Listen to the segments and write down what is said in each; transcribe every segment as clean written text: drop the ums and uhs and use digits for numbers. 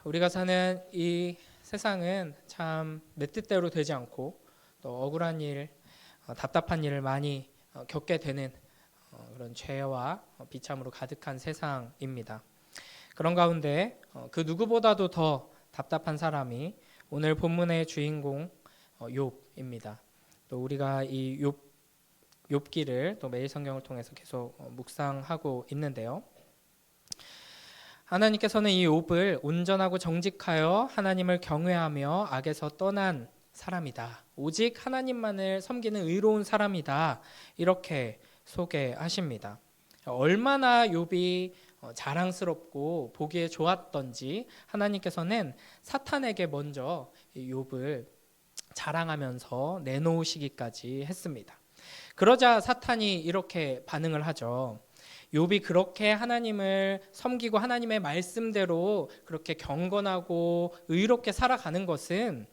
우리가 사는 이 세상은 참 내 뜻대로 되지 않고 또 억울한 일, 답답한 일을 많이 겪게 되는 그런 죄와 비참으로 가득한 세상입니다. 그런 가운데 그 누구보다도 더 답답한 사람이 오늘 본문의 주인공 욥입니다. 또 우리가 이 욥기를 또 매일 성경을 통해서 계속 묵상하고 있는데요. 하나님께서는 이 욥을 온전하고 정직하여 하나님을 경외하며 악에서 떠난 사람이다. 오직 하나님만을 섬기는 의로운 사람이다. 이렇게 소개하십니다. 얼마나 욥이 자랑스럽고 보기에 좋았던지 하나님께서는 사탄에게 먼저 욥을 자랑하면서 내놓으시기까지 했습니다. 그러자 사탄이 이렇게 반응을 하죠. 욥이 그렇게 하나님을 섬기고 하나님의 말씀대로 그렇게 경건하고 의롭게 살아가는 것은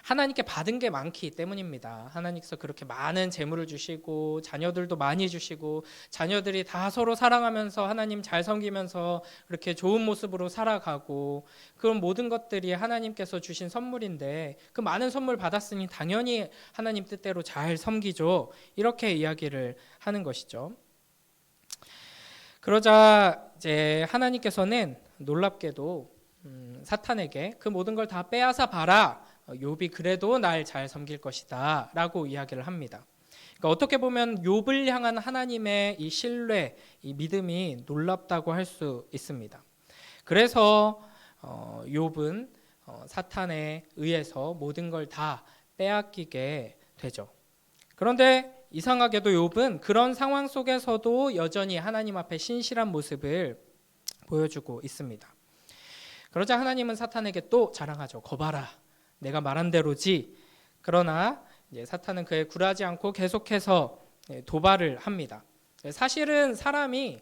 하나님께 받은 게 많기 때문입니다. 하나님께서 그렇게 많은 재물을 주시고 자녀들도 많이 주시고 자녀들이 다 서로 사랑하면서 하나님 잘 섬기면서 그렇게 좋은 모습으로 살아가고 그런 모든 것들이 하나님께서 주신 선물인데 그 많은 선물 받았으니 당연히 하나님 뜻대로 잘 섬기죠. 이렇게 이야기를 하는 것이죠. 그러자 이제 하나님께서는 놀랍게도 사탄에게 그 모든 걸 다 빼앗아 봐라. 욥이 그래도 날 잘 섬길 것이다 라고 이야기를 합니다. 그러니까 어떻게 보면 욥을 향한 하나님의 이 신뢰, 이 믿음이 놀랍다고 할 수 있습니다. 그래서 욥은 사탄에 의해서 모든 걸 다 빼앗기게 되죠. 그런데 이상하게도 욥은 그런 상황 속에서도 여전히 하나님 앞에 신실한 모습을 보여주고 있습니다. 그러자 하나님은 사탄에게 또 자랑하죠. 거봐라, 내가 말한 대로지. 그러나 이제 사탄은 그에 굴하지 않고 계속해서 도발을 합니다. 사실은 사람이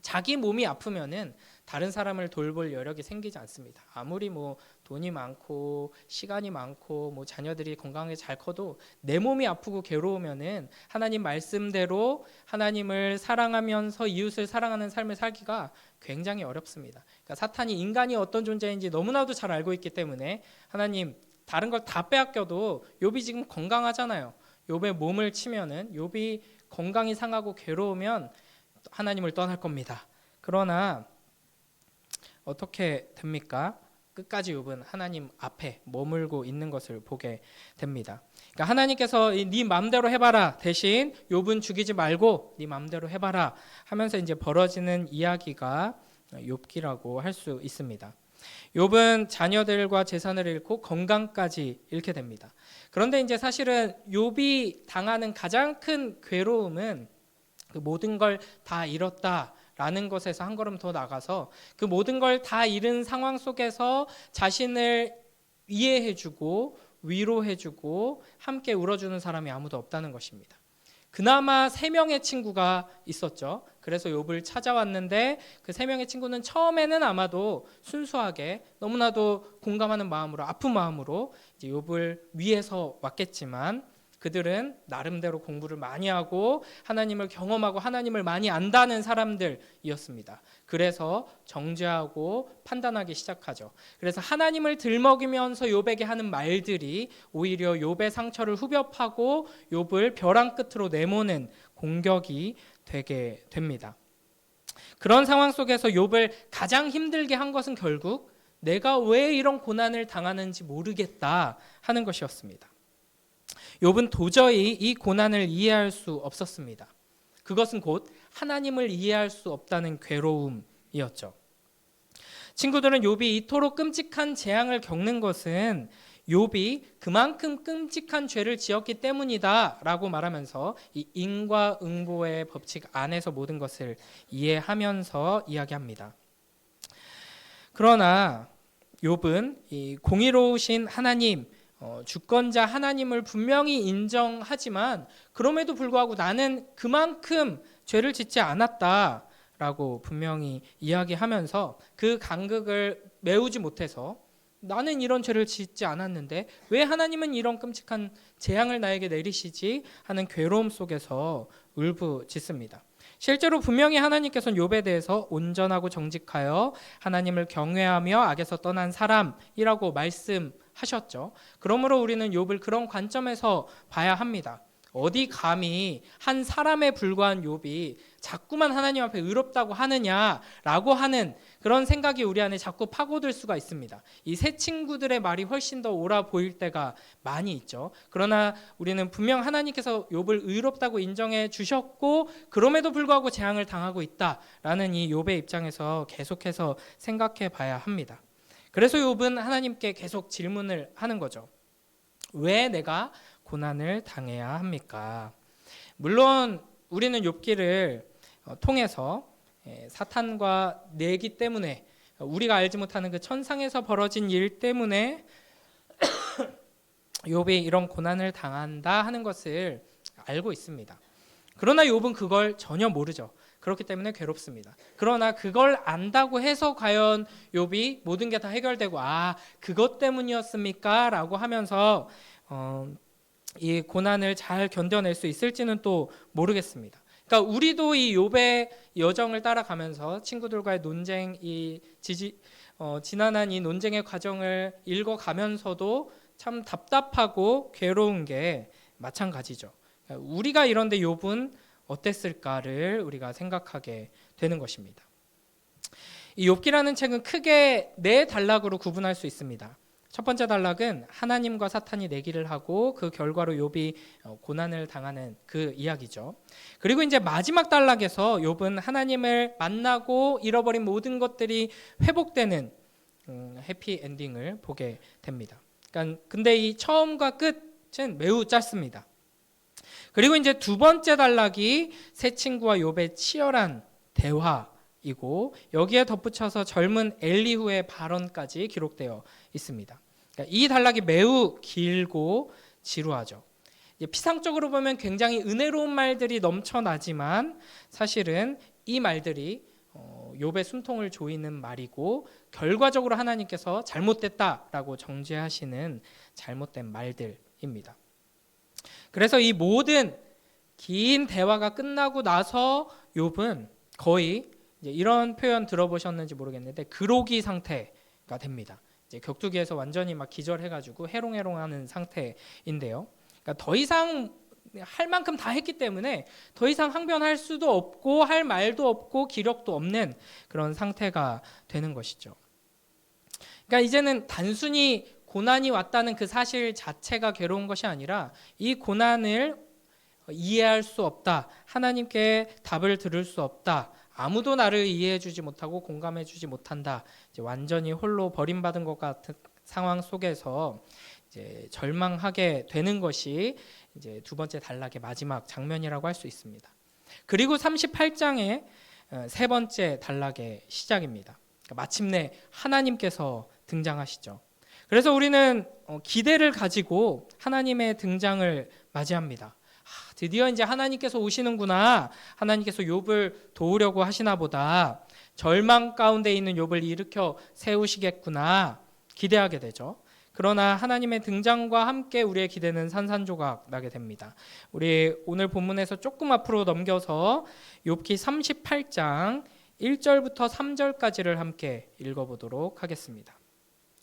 자기 몸이 아프면은 다른 사람을 돌볼 여력이 생기지 않습니다. 아무리 돈이 많고 시간이 많고 자녀들이 건강하게 잘 커도 내 몸이 아프고 괴로우면은 하나님 말씀대로 하나님을 사랑하면서 이웃을 사랑하는 삶을 살기가 굉장히 어렵습니다. 그러니까 사탄이 인간이 어떤 존재인지 너무나도 잘 알고 있기 때문에 하나님 다른 걸 다 빼앗겨도 욥이 지금 건강하잖아요. 욥의 몸을 치면은 욥이 건강이 상하고 괴로우면 하나님을 떠날 겁니다. 그러나 어떻게 됩니까? 끝까지 욥은 하나님 앞에 머물고 있는 것을 보게 됩니다. 그러니까 하나님께서 네 마음대로 해봐라 대신 욥은 죽이지 말고 네 마음대로 해봐라 하면서 이제 벌어지는 이야기가 욥기라고 할 수 있습니다. 욥은 자녀들과 재산을 잃고 건강까지 잃게 됩니다. 그런데 이제 사실은 욥이 당하는 가장 큰 괴로움은 그 모든 걸 다 잃었다라는 것에서 한 걸음 더 나가서 그 모든 걸 다 잃은 상황 속에서 자신을 이해해주고 위로해주고 함께 울어주는 사람이 아무도 없다는 것입니다. 그나마 3명의 친구가 있었죠. 그래서 욥을 찾아왔는데 그 3명의 친구는 처음에는 아마도 순수하게 너무나도 공감하는 마음으로 아픈 마음으로 이제 욥을 위해서 왔겠지만 그들은 나름대로 공부를 많이 하고 하나님을 경험하고 하나님을 많이 안다는 사람들이었습니다. 그래서 정죄하고 판단하기 시작하죠. 그래서 하나님을 들먹이면서 욥에게 하는 말들이 오히려 욥의 상처를 후벼 파고 욥을 벼랑 끝으로 내모는 공격이 되게 됩니다. 그런 상황 속에서 욥을 가장 힘들게 한 것은 결국 내가 왜 이런 고난을 당하는지 모르겠다 하는 것이었습니다. 욥은 도저히 이 고난을 이해할 수 없었습니다. 그것은 곧 하나님을 이해할 수 없다는 괴로움이었죠. 친구들은 욥이 이토록 끔찍한 재앙을 겪는 것은 욥이 그만큼 끔찍한 죄를 지었기 때문이다 라고 말하면서 이 인과응보의 법칙 안에서 모든 것을 이해하면서 이야기합니다. 그러나 욥은 이 공의로우신 하나님, 주권자 하나님을 분명히 인정하지만 그럼에도 불구하고 나는 그만큼 죄를 짓지 않았다라고 분명히 이야기하면서 그 간극을 메우지 못해서 나는 이런 죄를 짓지 않았는데 왜 하나님은 이런 끔찍한 재앙을 나에게 내리시지 하는 괴로움 속에서 울부짖습니다. 실제로 분명히 하나님께서는 욥에 대해서 온전하고 정직하여 하나님을 경외하며 악에서 떠난 사람이라고 말씀하셨죠. 그러므로 우리는 욥을 그런 관점에서 봐야 합니다. 어디 감히 한 사람에 불과한 욥이 자꾸만 하나님 앞에 의롭다고 하느냐라고 하는 그런 생각이 우리 안에 자꾸 파고들 수가 있습니다. 이 새 친구들의 말이 훨씬 더 옳아 보일 때가 많이 있죠. 그러나 우리는 분명 하나님께서 욥을 의롭다고 인정해 주셨고 그럼에도 불구하고 재앙을 당하고 있다라는 이 욥의 입장에서 계속해서 생각해 봐야 합니다. 그래서 욥은 하나님께 계속 질문을 하는 거죠. 왜 내가 고난을 당해야 합니까? 물론 우리는 욥기를 통해서 사탄과 내기 때문에 우리가 알지 못하는 그 천상에서 벌어진 일 때문에 욥이 이런 고난을 당한다 하는 것을 알고 있습니다. 그러나 욥은 그걸 전혀 모르죠. 그렇기 때문에 괴롭습니다. 그러나 그걸 안다고 해서 과연 욥이 모든 게 다 해결되고 그것 때문이었습니까? 라고 하면서 이 고난을 잘 견뎌낼 수 있을지는 또 모르겠습니다. 그러니까 우리도 이 욥의 여정을 따라가면서 친구들과의 논쟁, 지난한 이 논쟁의 과정을 읽어가면서도 참 답답하고 괴로운 게 마찬가지죠. 그러니까 우리가 이런데 욥은 어땠을까를 우리가 생각하게 되는 것입니다. 이 욥기라는 책은 크게 네 단락으로 구분할 수 있습니다. 첫 번째 단락은 하나님과 사탄이 내기를 하고 그 결과로 욥이 고난을 당하는 그 이야기죠. 그리고 이제 마지막 단락에서 욥은 하나님을 만나고 잃어버린 모든 것들이 회복되는 해피 엔딩을 보게 됩니다. 그러니까 근데 이 처음과 끝은 매우 짧습니다. 그리고 이제 두 번째 단락이 새 친구와 욥의 치열한 대화이고 여기에 덧붙여서 젊은 엘리후의 발언까지 기록되어 있습니다. 그러니까 이 단락이 매우 길고 지루하죠. 피상적으로 보면 굉장히 은혜로운 말들이 넘쳐나지만 사실은 이 말들이 욥의 숨통을 조이는 말이고 결과적으로 하나님께서 잘못됐다라고 정죄하시는 잘못된 말들입니다. 그래서 이 모든 긴 대화가 끝나고 나서 욥은 거의 이제 이런 표현 들어보셨는지 모르겠는데 그로기 상태가 됩니다. 이제 격투기에서 완전히 막 기절해가지고 해롱해롱하는 상태인데요. 그러니까 더 이상 할 만큼 다 했기 때문에 더 이상 항변할 수도 없고 할 말도 없고 기력도 없는 그런 상태가 되는 것이죠. 그러니까 이제는 단순히 고난이 왔다는 그 사실 자체가 괴로운 것이 아니라 이 고난을 이해할 수 없다. 하나님께 답을 들을 수 없다. 아무도 나를 이해해주지 못하고 공감해주지 못한다. 이제 완전히 홀로 버림받은 것 같은 상황 속에서 이제 절망하게 되는 것이 이제 두 번째 단락의 마지막 장면이라고 할 수 있습니다. 그리고 38장의 세 번째 단락의 시작입니다. 그러니까 마침내 하나님께서 등장하시죠. 그래서 우리는 기대를 가지고 하나님의 등장을 맞이합니다. 드디어 이제 하나님께서 오시는구나. 하나님께서 욥을 도우려고 하시나 보다. 절망 가운데 있는 욥을 일으켜 세우시겠구나. 기대하게 되죠. 그러나 하나님의 등장과 함께 우리의 기대는 산산조각 나게 됩니다. 우리 오늘 본문에서 조금 앞으로 넘겨서 욥기 38장 1절부터 3절까지를 함께 읽어보도록 하겠습니다.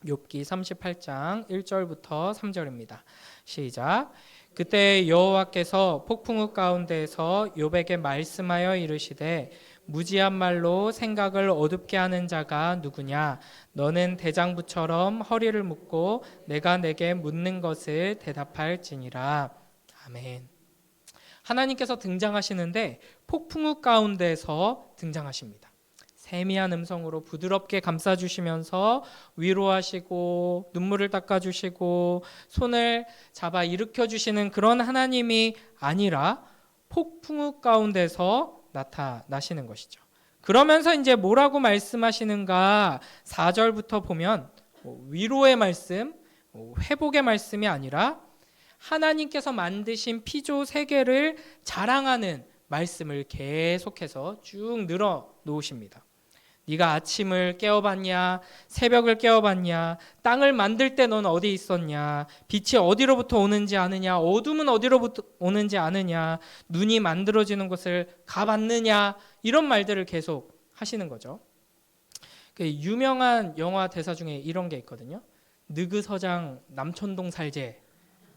욥기 38장 1절부터 3절입니다. 시작. 그때 여호와께서 폭풍우 가운데에서 욥에게 말씀하여 이르시되 무지한 말로 생각을 어둡게 하는 자가 누구냐? 너는 대장부처럼 허리를 묶고 내가 내게 묻는 것을 대답할지니라. 아멘. 하나님께서 등장하시는데 폭풍우 가운데서 등장하십니다. 세미한 음성으로 부드럽게 감싸주시면서 위로하시고 눈물을 닦아주시고 손을 잡아 일으켜주시는 그런 하나님이 아니라 폭풍우 가운데서 나타나시는 것이죠. 그러면서 이제 뭐라고 말씀하시는가 4절부터 보면 위로의 말씀, 회복의 말씀이 아니라 하나님께서 만드신 피조 세계를 자랑하는 말씀을 계속해서 쭉 늘어 놓으십니다. 네가 아침을 깨어봤냐? 새벽을 깨어봤냐? 땅을 만들 때 넌 어디 있었냐? 빛이 어디로부터 오는지 아느냐? 어둠은 어디로부터 오는지 아느냐? 눈이 만들어지는 것을 가봤느냐? 이런 말들을 계속 하시는 거죠. 그 유명한 영화 대사 중에 이런 게 있거든요. 느그서장 남천동 살제.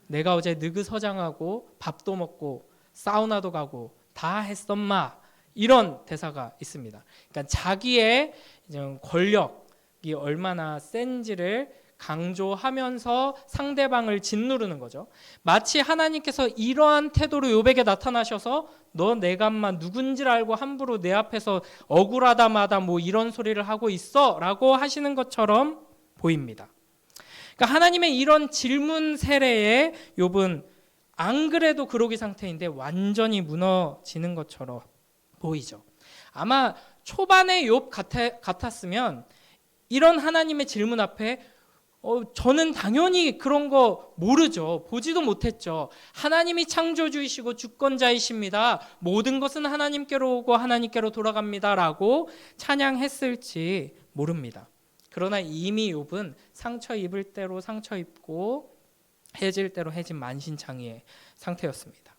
내가 어제 느그서장하고 밥도 먹고 사우나도 가고 다 했었마. 이런 대사가 있습니다. 그러니까 자기의 권력이 얼마나 센지를 강조하면서 상대방을 짓누르는 거죠. 마치 하나님께서 이러한 태도로 욥에게 나타나셔서 너 내가 누군지를 알고 함부로 내 앞에서 억울하다마다 뭐 이런 소리를 하고 있어 라고 하시는 것처럼 보입니다. 그러니까 하나님의 이런 질문 세례에 욥은 안 그래도 그러기 상태인데 완전히 무너지는 것처럼 보이죠. 아마 초반에 욥 같았으면 이런 하나님의 질문 앞에 저는 당연히 그런 거 모르죠. 보지도 못했죠. 하나님이 창조주이시고 주권자이십니다. 모든 것은 하나님께로 오고 하나님께로 돌아갑니다. 라고 찬양했을지 모릅니다. 그러나 이미 욥은 상처 입을 대로 상처 입고 해질 대로 해진 만신창이의 상태였습니다.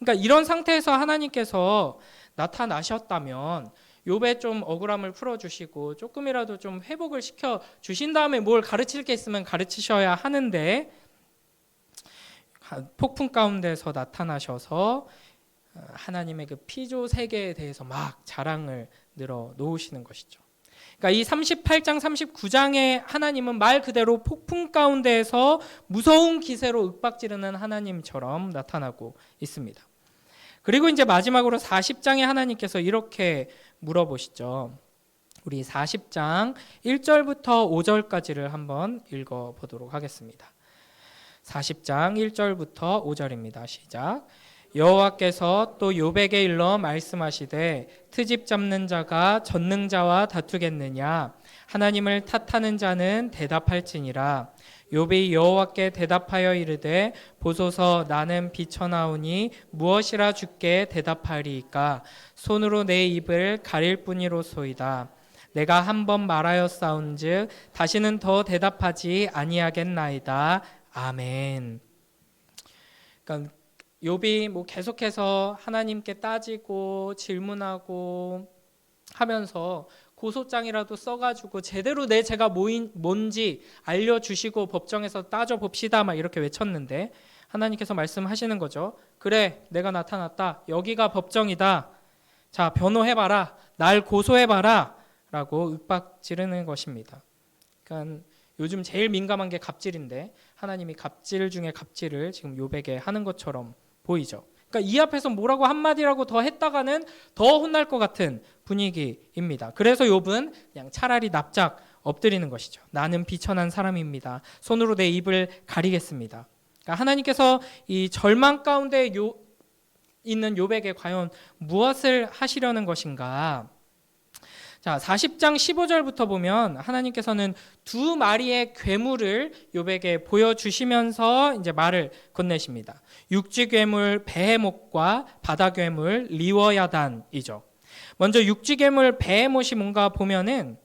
그러니까 이런 상태에서 하나님께서 나타나셨다면 욥의 좀 억울함을 풀어주시고 조금이라도 좀 회복을 시켜 주신 다음에 뭘 가르칠 게 있으면 가르치셔야 하는데 폭풍 가운데서 나타나셔서 하나님의 그 피조 세계에 대해서 막 자랑을 늘어 놓으시는 것이죠. 그러니까 이 38장 39장의 하나님은 말 그대로 폭풍 가운데에서 무서운 기세로 윽박지르는 하나님처럼 나타나고 있습니다. 그리고 이제 마지막으로 40장에 하나님께서 이렇게 물어보시죠. 우리 40장 1절부터 5절까지를 한번 읽어보도록 하겠습니다. 40장 1절부터 5절입니다. 시작. 여호와께서 또 욥에게 일러 말씀하시되 트집 잡는 자가 전능자와 다투겠느냐? 하나님을 탓하는 자는 대답할지니라. 욥이 여호와께 대답하여 이르되 보소서 나는 비쳐나오니 무엇이라 주께 대답하리이까? 손으로 내 입을 가릴 뿐이로소이다. 내가 한 번 말하였사온즉 다시는 더 대답하지 아니하겠나이다. 아멘. 그러니까 욥이 계속해서 하나님께 따지고 질문하고 하면서 고소장이라도 써가지고 제대로 내 죄가 뭔지 알려주시고 법정에서 따져봅시다 막 이렇게 외쳤는데 하나님께서 말씀하시는 거죠. 그래, 내가 나타났다. 여기가 법정이다. 자, 변호해봐라. 날 고소해봐라. 라고 윽박지르는 것입니다. 그러니까 요즘 제일 민감한 게 갑질인데 하나님이 갑질 중에 갑질을 지금 욥에게 하는 것처럼 보이죠. 그러니까 이 앞에서 뭐라고 한마디라고 더 했다가는 더 혼날 것 같은 분위기입니다. 그래서 욥은 그냥 차라리 납작 엎드리는 것이죠. 나는 비천한 사람입니다. 손으로 내 입을 가리겠습니다. 그러니까 하나님께서 이 절망 가운데 있는 욥에게 과연 무엇을 하시려는 것인가? 자, 40장 15절부터 보면 하나님께서는 두 마리의 괴물을 욥에게 보여주시면서 이제 말을 건네십니다. 육지 괴물 베헤못과 바다 괴물 리워야단이죠. 먼저 육지 괴물 베헤못이 뭔가 보면은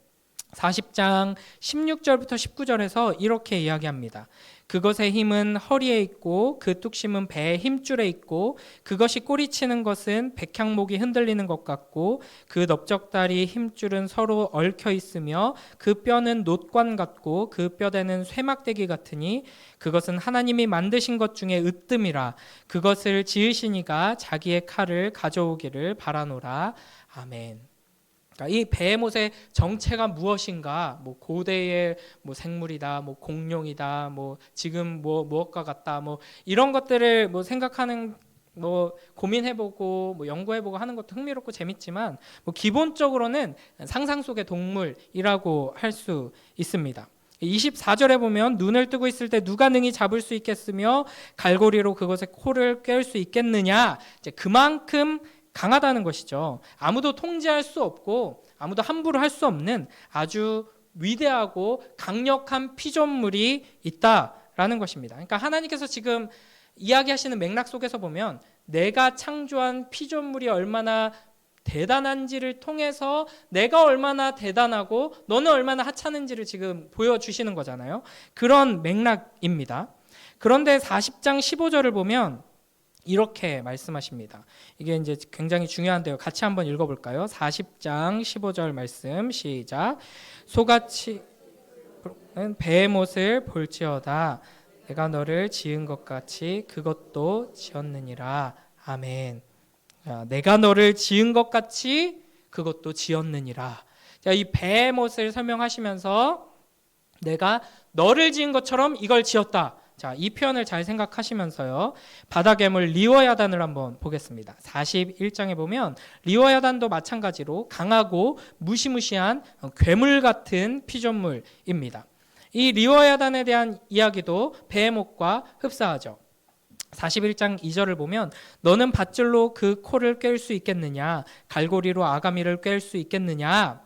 40장 16절부터 19절에서 이렇게 이야기합니다. 그것의 힘은 허리에 있고 그 뚝심은 배의 힘줄에 있고 그것이 꼬리치는 것은 백향목이 흔들리는 것 같고 그 넓적다리 힘줄은 서로 얽혀 있으며 그 뼈는 놋관 같고 그 뼈대는 쇠막대기 같으니 그것은 하나님이 만드신 것 중에 으뜸이라. 그것을 지으시니가 자기의 칼을 가져오기를 바라노라. 아멘. 이 베헤못의 정체가 무엇인가? 고대의 생물이다, 공룡이다, 지금 무엇과 같다, 이런 것들을 생각하는 고민해보고 연구해보고 하는 것도 흥미롭고 재밌지만 기본적으로는 상상 속의 동물이라고 할 수 있습니다. 24절에 보면 눈을 뜨고 있을 때 누가 능히 잡을 수 있겠으며 갈고리로 그것의 코를 꿰을 수 있겠느냐? 이제 그만큼 강하다는 것이죠. 아무도 통제할 수 없고 아무도 함부로 할 수 없는 아주 위대하고 강력한 피조물이 있다라는 것입니다. 그러니까 하나님께서 지금 이야기하시는 맥락 속에서 보면 내가 창조한 피조물이 얼마나 대단한지를 통해서 내가 얼마나 대단하고 너는 얼마나 하찮은지를 지금 보여주시는 거잖아요. 그런 맥락입니다. 그런데 40장 15절을 보면 이렇게 말씀하십니다. 이게 이제 굉장히 중요한데요. 같이 한번 읽어볼까요? 40장 15절 말씀 시작. 소같이 베헤못을 볼지어다 내가 너를 지은 것 같이 그것도 지었느니라. 아멘. 내가 너를 지은 것 같이 그것도 지었느니라. 자, 이 베헤못을 설명하시면서 내가 너를 지은 것처럼 이걸 지었다. 자, 이 표현을 잘 생각하시면서요. 바다괴물 리워야단을 한번 보겠습니다. 41장에 보면 리워야단도 마찬가지로 강하고 무시무시한 괴물 같은 피조물입니다. 이 리워야단에 대한 이야기도 베헤못과 흡사하죠. 41장 2절을 보면 너는 밧줄로 그 코를 꿰을 수 있겠느냐? 갈고리로 아가미를 꿰을 수 있겠느냐?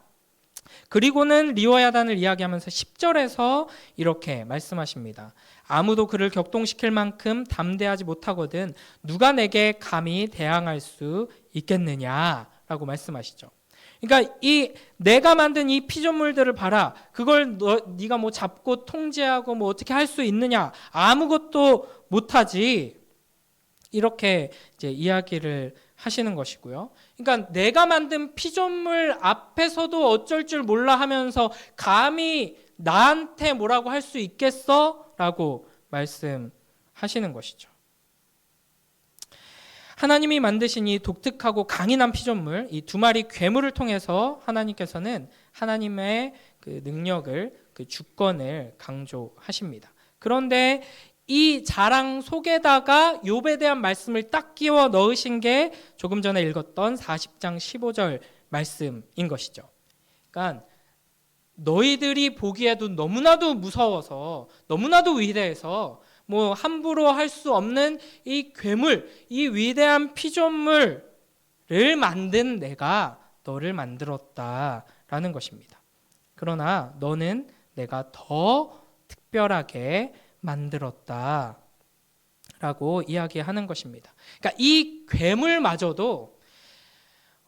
그리고는 리워야단을 이야기하면서 10절에서 이렇게 말씀하십니다. 아무도 그를 격동시킬 만큼 담대하지 못하거든 누가 내게 감히 대항할 수 있겠느냐라고 말씀하시죠. 그러니까 이 내가 만든 이 피조물들을 봐라. 그걸 네가 뭐 잡고 통제하고 뭐 어떻게 할 수 있느냐? 아무것도 못하지. 이렇게 이제 이야기를 하시는 것이고요. 그러니까 내가 만든 피조물 앞에서도 어쩔 줄 몰라 하면서 감히 나한테 뭐라고 할 수 있겠어? 라고 말씀하시는 것이죠. 하나님이 만드신 이 독특하고 강인한 피조물, 이 두 마리 괴물을 통해서 하나님께서는 하나님의 그 능력을, 그 주권을 강조하십니다. 그런데 이 자랑 속에다가 욥에 대한 말씀을 딱 끼워 넣으신 게 조금 전에 읽었던 40장 15절 말씀인 것이죠. 그러니까 너희들이 보기에도 너무나도 무서워서 너무나도 위대해서 뭐 함부로 할 수 없는 이 괴물, 이 위대한 피조물을 만든 내가 너를 만들었다라는 것입니다. 그러나 너는 내가 더 특별하게 만들었다라고 이야기하는 것입니다. 그러니까 이 괴물마저도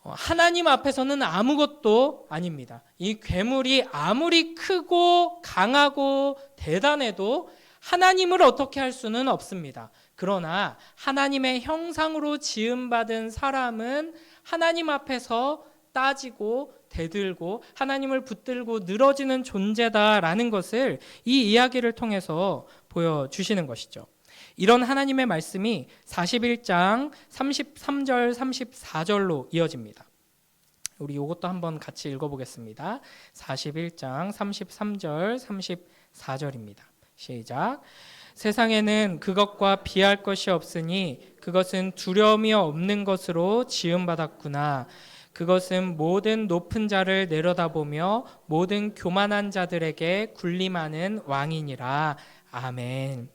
하나님 앞에서는 아무것도 아닙니다. 이 괴물이 아무리 크고 강하고 대단해도 하나님을 어떻게 할 수는 없습니다. 그러나 하나님의 형상으로 지음받은 사람은 하나님 앞에서 따지고 대들고 하나님을 붙들고 늘어지는 존재다라는 것을 이 이야기를 통해서 보여주시는 것이죠. 이런 하나님의 말씀이 41장 33절 34절로 이어집니다. 우리 이것도 한번 같이 읽어보겠습니다. 41장 33절 34절입니다. 시작. 세상에는 그것과 비할 것이 없으니 그것은 두려움이 없는 것으로 지음받았구나. 그것은 모든 높은 자를 내려다보며 모든 교만한 자들에게 군림하는 왕이니라. 아멘.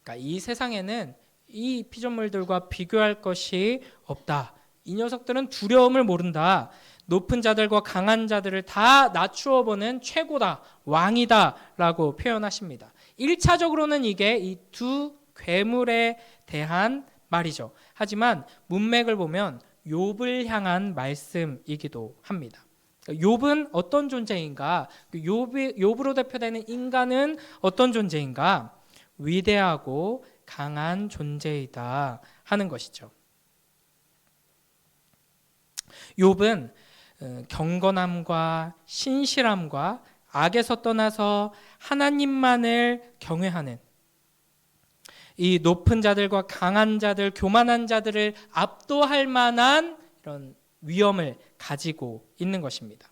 그러니까 이 세상에는 이 피조물들과 비교할 것이 없다. 이 녀석들은 두려움을 모른다. 높은 자들과 강한 자들을 다 낮추어 보는 최고다, 왕이다 라고 표현하십니다. 1차적으로는 이게 이 두 괴물에 대한 말이죠. 하지만 문맥을 보면 욥을 향한 말씀이기도 합니다. 욥은 어떤 존재인가? 욥으로 대표되는 인간은 어떤 존재인가? 위대하고 강한 존재이다 하는 것이죠. 욥은 경건함과 신실함과 악에서 떠나서 하나님만을 경외하는 이 높은 자들과 강한 자들, 교만한 자들을 압도할 만한 이런 위엄을 가지고 있는 것입니다.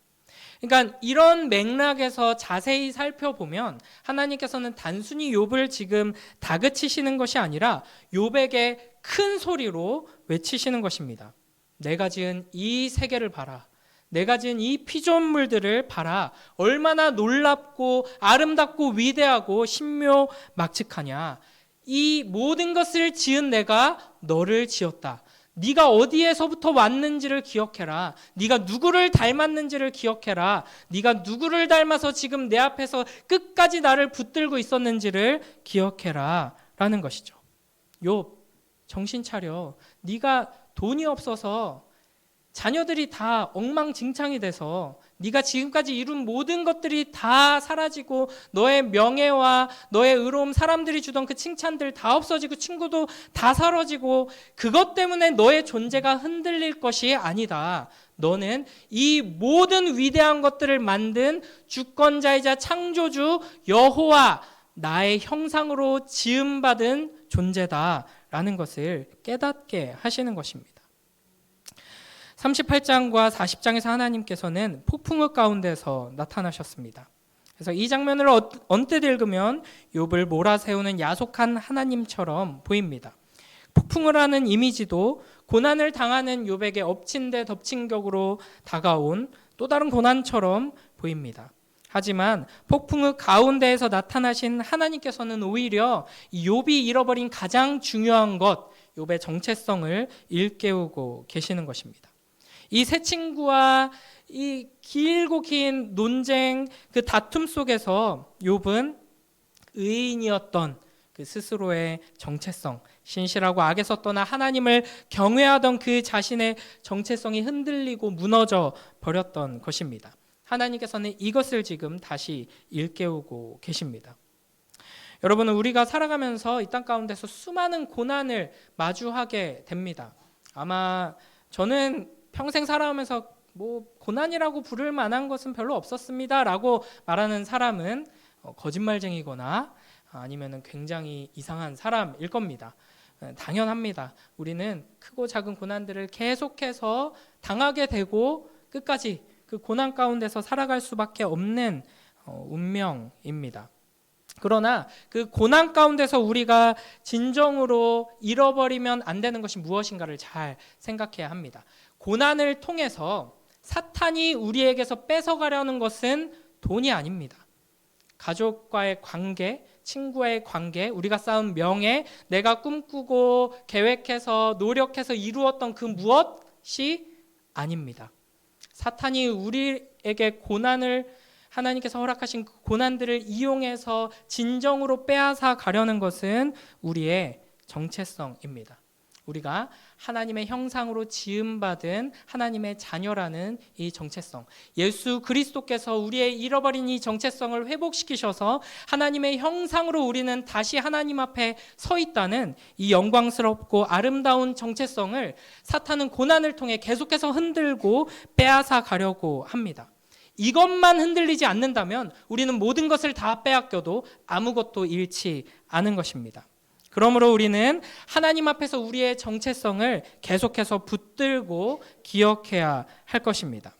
그러니까 이런 맥락에서 자세히 살펴보면 하나님께서는 단순히 욥을 지금 다그치시는 것이 아니라 욥에게 큰 소리로 외치시는 것입니다. 내가 지은 이 세계를 봐라. 내가 지은 이 피조물들을 봐라. 얼마나 놀랍고 아름답고 위대하고 신묘막측하냐. 이 모든 것을 지은 내가 너를 지었다. 네가 어디에서부터 왔는지를 기억해라. 네가 누구를 닮았는지를 기억해라. 네가 누구를 닮아서 지금 내 앞에서 끝까지 나를 붙들고 있었는지를 기억해라 라는 것이죠. 욥, 정신 차려. 네가 돈이 없어서 자녀들이 다 엉망진창이 돼서 네가 지금까지 이룬 모든 것들이 다 사라지고 너의 명예와 너의 의로움, 사람들이 주던 그 칭찬들 다 없어지고 친구도 다 사라지고 그것 때문에 너의 존재가 흔들릴 것이 아니다. 너는 이 모든 위대한 것들을 만든 주권자이자 창조주 여호와 나의 형상으로 지음받은 존재다라는 것을 깨닫게 하시는 것입니다. 38장과 40장에서 하나님께서는 폭풍우 가운데서 나타나셨습니다. 그래서 이 장면을 언뜻 읽으면 욥을 몰아세우는 야속한 하나님처럼 보입니다. 폭풍우라는 이미지도 고난을 당하는 욥에게 엎친 데 덮친 격으로 다가온 또 다른 고난처럼 보입니다. 하지만 폭풍우 가운데에서 나타나신 하나님께서는 오히려 욥이 잃어버린 가장 중요한 것, 욥의 정체성을 일깨우고 계시는 것입니다. 이 세 친구와 이 길고 긴 논쟁, 그 다툼 속에서 욥은 의인이었던 그 스스로의 정체성, 신실하고 악에서 떠나 하나님을 경외하던 그 자신의 정체성이 흔들리고 무너져 버렸던 것입니다. 하나님께서는 이것을 지금 다시 일깨우고 계십니다. 여러분은 우리가 살아가면서 이 땅 가운데서 수많은 고난을 마주하게 됩니다. 아마 저는 평생 살아오면서 뭐 고난이라고 부를 만한 것은 별로 없었습니다 라고 말하는 사람은 거짓말쟁이거나 아니면 굉장히 이상한 사람일 겁니다. 당연합니다. 우리는 크고 작은 고난들을 계속해서 당하게 되고 끝까지 그 고난 가운데서 살아갈 수밖에 없는 운명입니다. 그러나 그 고난 가운데서 우리가 진정으로 잃어버리면 안 되는 것이 무엇인가를 잘 생각해야 합니다. 고난을 통해서 사탄이 우리에게서 뺏어가려는 것은 돈이 아닙니다. 가족과의 관계, 친구와의 관계, 우리가 쌓은 명예, 내가 꿈꾸고 계획해서 노력해서 이루었던 그 무엇이 아닙니다. 사탄이 우리에게 고난을, 하나님께서 허락하신 그 고난들을 이용해서 진정으로 빼앗아 가려는 것은 우리의 정체성입니다. 우리가 하나님의 형상으로 지음받은 하나님의 자녀라는 이 정체성, 예수 그리스도께서 우리의 잃어버린 이 정체성을 회복시키셔서 하나님의 형상으로 우리는 다시 하나님 앞에 서 있다는 이 영광스럽고 아름다운 정체성을 사탄은 고난을 통해 계속해서 흔들고 빼앗아 가려고 합니다. 이것만 흔들리지 않는다면 우리는 모든 것을 다 빼앗겨도 아무것도 잃지 않은 것입니다. 그러므로 우리는 하나님 앞에서 우리의 정체성을 계속해서 붙들고 기억해야 할 것입니다.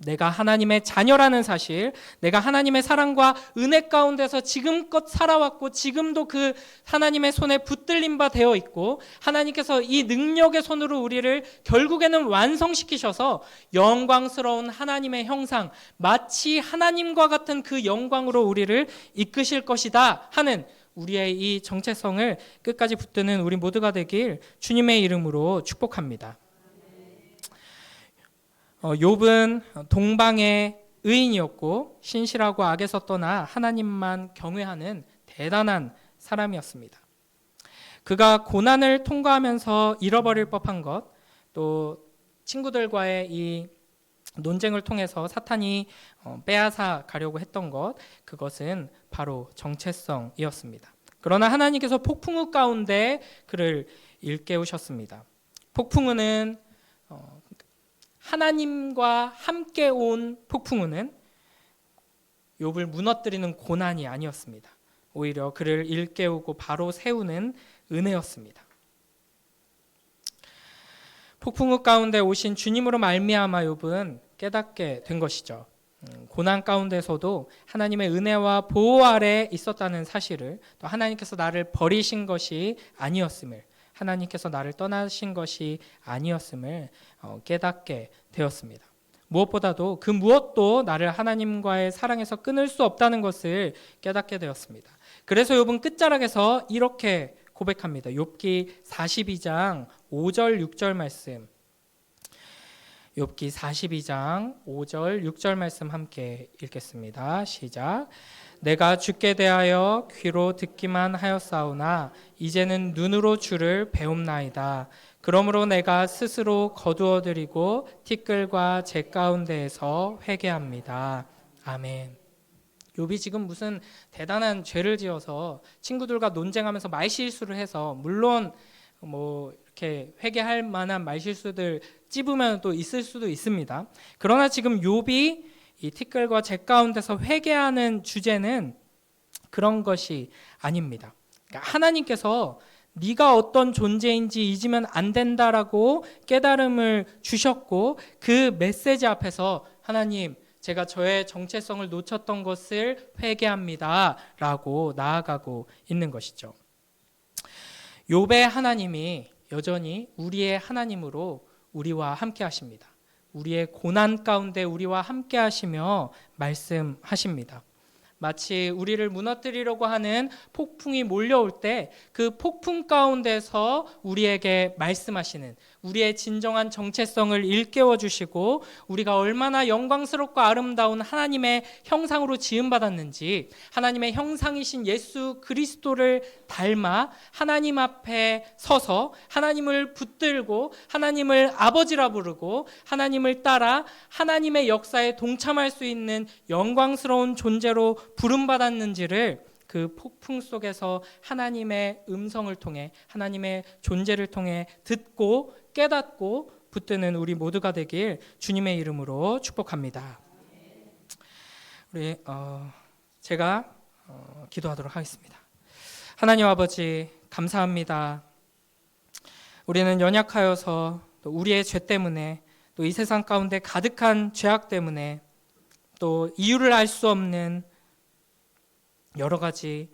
내가 하나님의 자녀라는 사실, 내가 하나님의 사랑과 은혜 가운데서 지금껏 살아왔고 지금도 그 하나님의 손에 붙들린 바 되어 있고 하나님께서 이 능력의 손으로 우리를 결국에는 완성시키셔서 영광스러운 하나님의 형상, 마치 하나님과 같은 그 영광으로 우리를 이끄실 것이다 하는 우리의 이 정체성을 끝까지 붙드는 우리 모두가 되길 주님의 이름으로 축복합니다. 욥은 동방의 의인이었고 신실하고 악에서 떠나 하나님만 경외하는 대단한 사람이었습니다. 그가 고난을 통과하면서 잃어버릴 법한 것, 또 친구들과의 이 논쟁을 통해서 사탄이 빼앗아 가려고 했던 것, 그것은 바로 정체성이었습니다. 그러나 하나님께서 폭풍우 가운데 그를 일깨우셨습니다. 폭풍우는 하나님과 함께 온 폭풍우는 욥을 무너뜨리는 고난이 아니었습니다. 오히려 그를 일깨우고 바로 세우는 은혜였습니다. 폭풍우 가운데 오신 주님으로 말미암아 욥은 깨닫게 된 것이죠. 고난 가운데서도 하나님의 은혜와 보호 아래 있었다는 사실을, 또 하나님께서 나를 버리신 것이 아니었음을, 하나님께서 나를 떠나신 것이 아니었음을 깨닫게 되었습니다. 무엇보다도 그 무엇도 나를 하나님과의 사랑에서 끊을 수 없다는 것을 깨닫게 되었습니다. 그래서 욥은 끝자락에서 이렇게 고백합니다. 욥기 42장 5절 6절 말씀, 욥기 42장 5절 6절 말씀 함께 읽겠습니다. 시작. 내가 주께 대하여 귀로 듣기만 하였사오나 이제는 눈으로 주를 배움나이다. 그러므로 내가 스스로 거두어드리고 티끌과 재 가운데에서 회개합니다. 아멘. 욥이 지금 무슨 대단한 죄를 지어서 친구들과 논쟁하면서 말실수를 해서, 물론 뭐 이렇게 회개할 만한 말실수들 찝으면 또 있을 수도 있습니다. 그러나 지금 욥이 이 티끌과 재 가운데서 회개하는 주제는 그런 것이 아닙니다. 그러니까 하나님께서 네가 어떤 존재인지 잊으면 안 된다라고 깨달음을 주셨고, 그 메시지 앞에서 하나님, 제가 저의 정체성을 놓쳤던 것을 회개합니다 라고 나아가고 있는 것이죠. 욥의 하나님이 여전히 우리의 하나님으로 우리와 함께 하십니다. 우리의 고난 가운데 우리와 함께 하시며 말씀하십니다. 마치 우리를 무너뜨리려고 하는 폭풍이 몰려올 때 그 폭풍 가운데서 우리에게 말씀하시는, 우리의 진정한 정체성을 일깨워 주시고 우리가 얼마나 영광스럽고 아름다운 하나님의 형상으로 지음받았는지, 하나님의 형상이신 예수 그리스도를 닮아 하나님 앞에 서서 하나님을 붙들고 하나님을 아버지라 부르고 하나님을 따라 하나님의 역사에 동참할 수 있는 영광스러운 존재로 부름받았는지를 그 폭풍 속에서 하나님의 음성을 통해, 하나님의 존재를 통해 듣고 깨닫고 붙드는 우리 모두가 되길 주님의 이름으로 축복합니다. 우리 제가 기도하도록 하겠습니다. 하나님 아버지, 감사합니다. 우리는 연약하여서, 또 우리의 죄 때문에, 또 이 세상 가운데 가득한 죄악 때문에, 또 이유를 알 수 없는 여러 가지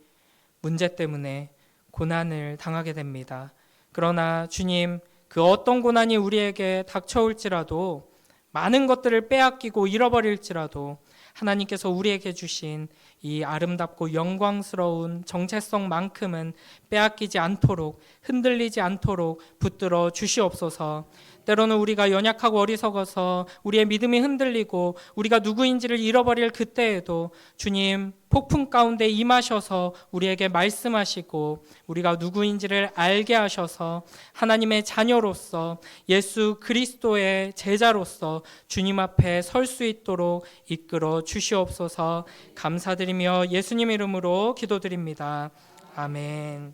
문제 때문에 고난을 당하게 됩니다. 그러나 주님, 그 어떤 고난이 우리에게 닥쳐올지라도, 많은 것들을 빼앗기고 잃어버릴지라도 하나님께서 우리에게 주신 이 아름답고 영광스러운 정체성만큼은 빼앗기지 않도록, 흔들리지 않도록 붙들어 주시옵소서. 때로는 우리가 연약하고 어리석어서 우리의 믿음이 흔들리고 우리가 누구인지를 잃어버릴 그때에도 주님, 폭풍 가운데 임하셔서 우리에게 말씀하시고 우리가 누구인지를 알게 하셔서 하나님의 자녀로서, 예수 그리스도의 제자로서 주님 앞에 설 수 있도록 이끌어 주시옵소서. 감사드리며 예수님 이름으로 기도드립니다. 아멘.